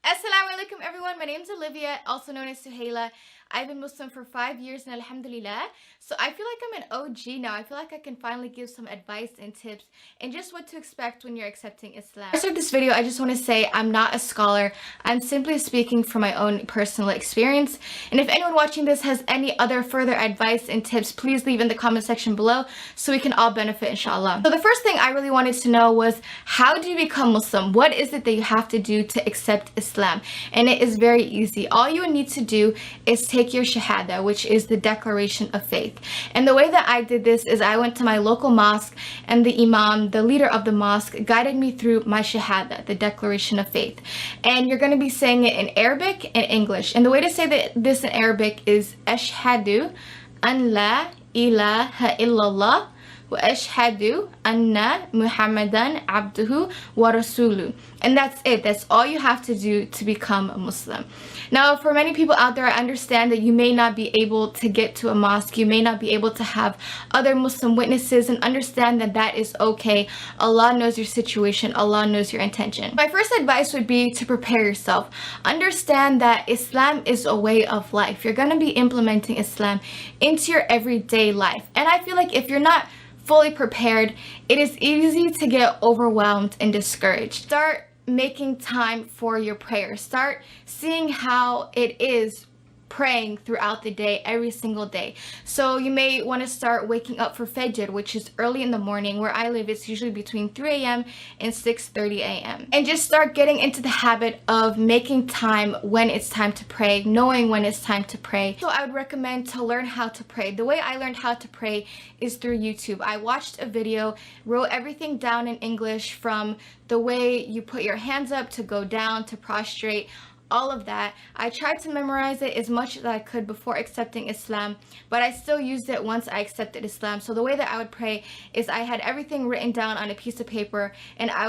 Assalamu alaikum everyone, my name is Olivia, also known as Suhaila. I've been Muslim for 5 years and alhamdulillah. So I feel like I'm an OG now. I feel like I can finally give some advice and tips and just what to expect when you're accepting Islam. To start this video, I just want to say I'm not a scholar. I'm simply speaking from my own personal experience. And if anyone watching this has any other further advice and tips, please leave in the comment section below so we can all benefit inshallah. So the first thing I really wanted to know was, how do you become Muslim? What is it that you have to do to accept Islam? And it is very easy. All you need to do is take your shahada, which is the declaration of faith. And the way that I did this is I went to my local mosque, and the imam, the leader of the mosque, guided me through my shahada, the declaration of faith. And you're going to be saying it in Arabic and English. And the way to say this in Arabic is ashhadu an la ilaha illallah وأشهد أن محمدا عبده ورسوله. And that's it. That's all you have to do to become a Muslim. Now, for many people out there, I understand that you may not be able to get to a mosque. You may not be able to have other Muslim witnesses, and understand that that is okay. Allah knows your situation. Allah knows your intention. My first advice would be to prepare yourself. Understand that Islam is a way of life. You're going to be implementing Islam into your everyday life. And I feel like if you're not fully prepared, it is easy to get overwhelmed and discouraged. Start making time for your prayer. Start seeing how it is praying throughout the day, every single day. So you may want to start waking up for Fajr, which is early in the morning. Where I live, it's usually between 3 a.m. and 6:30 a.m. And just start getting into the habit of making time when it's time to pray, knowing when it's time to pray. So I would recommend to learn how to pray. The way I learned how to pray is through YouTube. I watched a video, wrote everything down in English, from the way you put your hands up to go down to prostrate, all of that. I tried to memorize it as much as I could before accepting Islam, but I still used it once I accepted Islam. So the way that I would pray is I had everything written down on a piece of paper, and I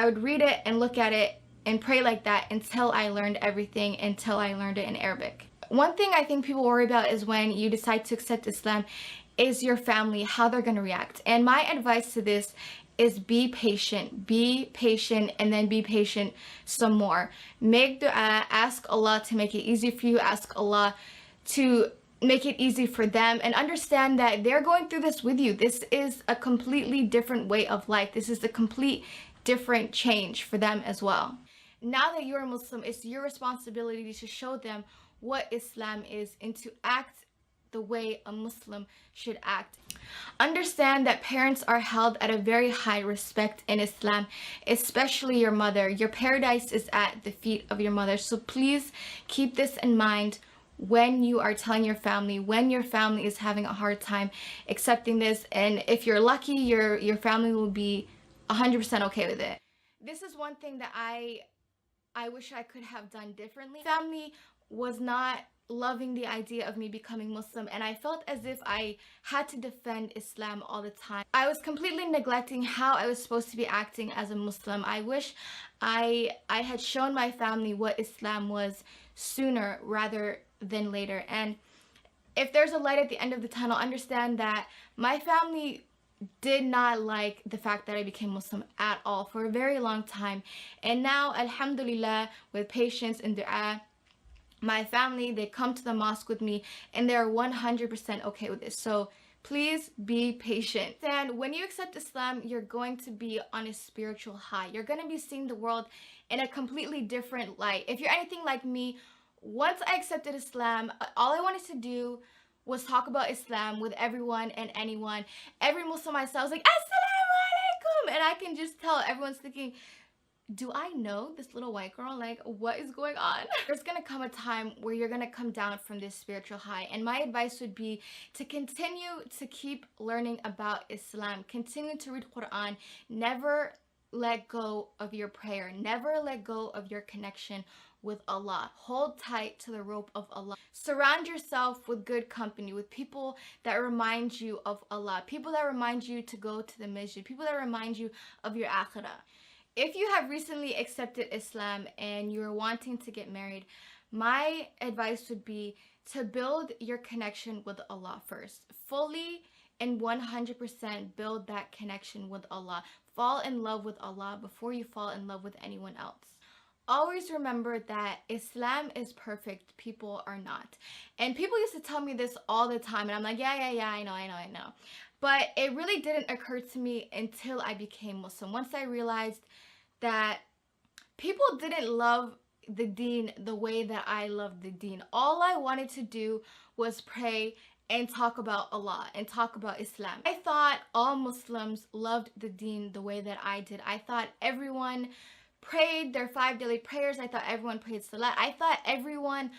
would read it and look at it and pray like that until I learned everything, until I learned it in Arabic. One thing I think people worry about is when you decide to accept Islam is your family, how they're going to react. And my advice to this is be patient, and then be patient some more. Make dua, ask Allah to make it easy for you, ask Allah to make it easy for them, and understand that they're going through this with you. This is a completely different way of life. This is a complete different change for them as well. Now that you're a Muslim, it's your responsibility to show them what Islam is and to act the way a Muslim should act. Understand that parents are held at a very high respect in Islam, especially your mother. Your paradise is at the feet of your mother. So please keep this in mind when you are telling your family, when your family is having a hard time accepting this. And if you're lucky, your family will be 100% okay with it. This is one thing that I wish I could have done differently. Family was not loving the idea of me becoming Muslim, and I felt as if I had to defend Islam all the time. I was completely neglecting how I was supposed to be acting as a Muslim. I wish I had shown my family what Islam was sooner rather than later. And if there's a light at the end of the tunnel, understand that my family did not like the fact that I became Muslim at all for a very long time. And now, alhamdulillah, with patience and dua, my family, they come to the mosque with me, and they're 100% okay with this. So please be patient. And when you accept Islam, you're going to be on a spiritual high. You're going to be seeing the world in a completely different light. If you're anything like me, once I accepted Islam, all I wanted to do was talk about Islam with everyone and anyone. Every Muslim I saw was like, Assalamu alaikum! And I can just tell everyone's thinking, do I know this little white girl? Like, what is going on? There's gonna come a time where you're gonna come down from this spiritual high, and my advice would be to continue to keep learning about Islam, continue to read Quran, never let go of your prayer, never let go of your connection with Allah. Hold tight to the rope of Allah. Surround yourself with good company, with people that remind you of Allah, people that remind you to go to the masjid, people that remind you of your akhirah. If you have recently accepted Islam and you're wanting to get married, my advice would be to build your connection with Allah first. Fully and 100% build that connection with Allah. Fall in love with Allah before you fall in love with anyone else. always remember that Islam is perfect, people are not. And people used to tell me this all the time, and I'm like, yeah, yeah, yeah, I know. But it really didn't occur to me until I became Muslim. Once I realized that people didn't love the deen the way that I loved the deen. All I wanted to do was pray and talk about Allah and talk about Islam. I thought all Muslims loved the deen the way that I did. I thought everyone prayed their 5 daily prayers. I thought everyone prayed salat. I thought everyone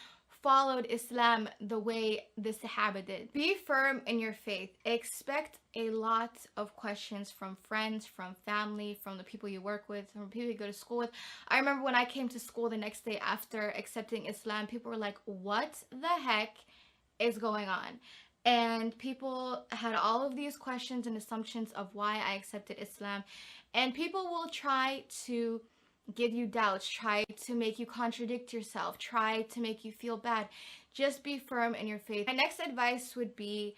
followed Islam the way the Sahaba did. Be firm in your faith. Expect a lot of questions from friends, from family, from the people you work with, from people you go to school with. I remember when I came to school the next day after accepting Islam, people were like, what the heck is going on? And people had all of these questions and assumptions of why I accepted Islam. And people will try to give you doubts, try to make you contradict yourself, try to make you feel bad. Just be firm in your faith. My next advice would be,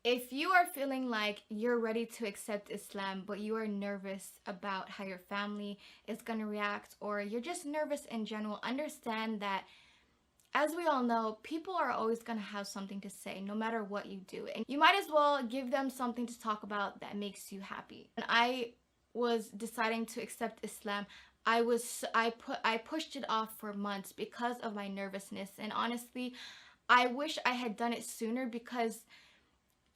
if you are feeling like you're ready to accept Islam, but you are nervous about how your family is going to react, or you're just nervous in general, understand that, as we all know, people are always going to have something to say no matter what you do. And you might as well give them something to talk about that makes you happy. When I was deciding to accept Islam, I pushed it off for months because of my nervousness. And honestly, I wish I had done it sooner, because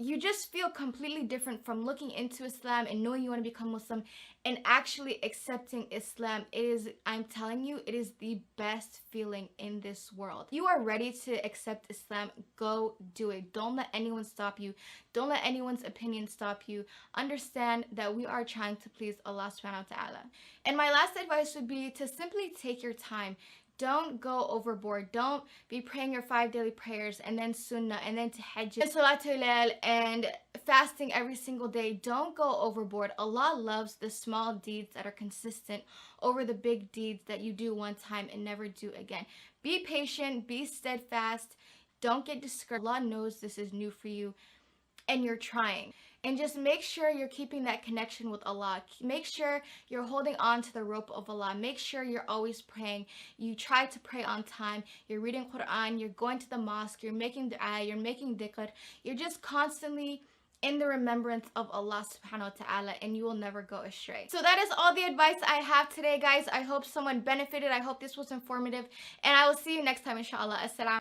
you just feel completely different from looking into Islam and knowing you want to become Muslim and actually accepting Islam. It is, I'm telling you, it is the best feeling in this world. You are ready to accept Islam, go do it. Don't let anyone stop you. Don't let anyone's opinion stop you. Understand that we are trying to please Allah subhanahu wa ta'ala. And my last advice would be to simply take your time. Don't go overboard. Don't be praying your 5 daily prayers and then sunnah and then tahajjud and salatul layl and fasting every single day. Don't go overboard. Allah loves the small deeds that are consistent over the big deeds that you do one time and never do again. Be patient, be steadfast. Don't get discouraged. Allah knows this is new for you and you're trying. And just make sure you're keeping that connection with Allah. Make sure you're holding on to the rope of Allah. Make sure you're always praying. You try to pray on time. You're reading Quran. You're going to the mosque. You're making dua. You're making dhikr. You're just constantly in the remembrance of Allah subhanahu wa ta'ala, and you will never go astray. So that is all the advice I have today, guys. I hope someone benefited. I hope this was informative. And I will see you next time, inshallah. Assalam.